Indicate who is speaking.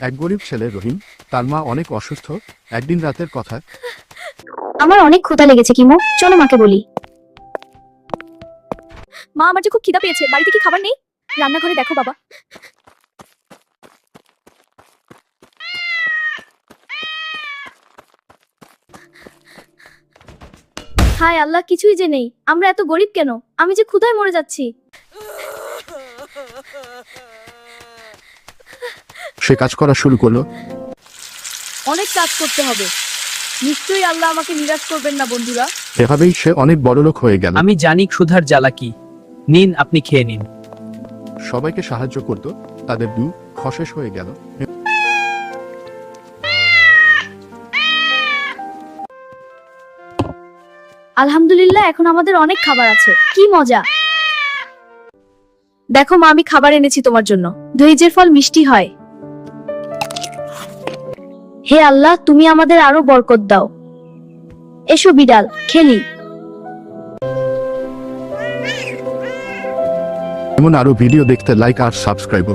Speaker 1: এক গরিব ছেলে রহিম, তার মা অনেক অসুস্থ। একদিন রাতের কথা।
Speaker 2: আমার অনেক ক্ষুধা লেগেছে কিমো, চলো মাকে বলি।
Speaker 3: মা, আমার যে খুব খিদা পেয়েছে, বাড়িতে কি খাবার নেই? রান্নাঘরে দেখো বাবা। হায় আল্লাহ, কিছুই যে নেই। আমরা এত গরিব কেন? আমি যে ক্ষুধায় মরে যাচ্ছি।
Speaker 1: সে কাজ করা শুরু করলো।
Speaker 3: অনেক কাজ করতে হবে। নিশ্চয়ই আল্লাহ আমাকে নিরাশ করবেন না বন্ধুরা।
Speaker 1: এভাবেই সে অনেক বড়লোক হয়ে গেল।
Speaker 4: আমি জানি ক্ষুধার জ্বালা কি। নিন, আপনি খেয়ে নিন।
Speaker 1: সবাইকে সাহায্য করত। তাদের দুঃখ শেষ হয়ে গেল।
Speaker 3: আলহামদুলিল্লাহ, এখন আমাদের অনেক খাবার আছে। কি মজা! দেখো মা, আমি খাবার এনেছি তোমার জন্য। ধৈর্যের ফল মিষ্টি হয়। হে আল্লাহ, তুমি আমাদের আরো বরকত দাও। এসো বিড়াল, খেলি।
Speaker 1: এমন আরো ভিডিও দেখতে লাইক আর সাবস্ক্রাইব।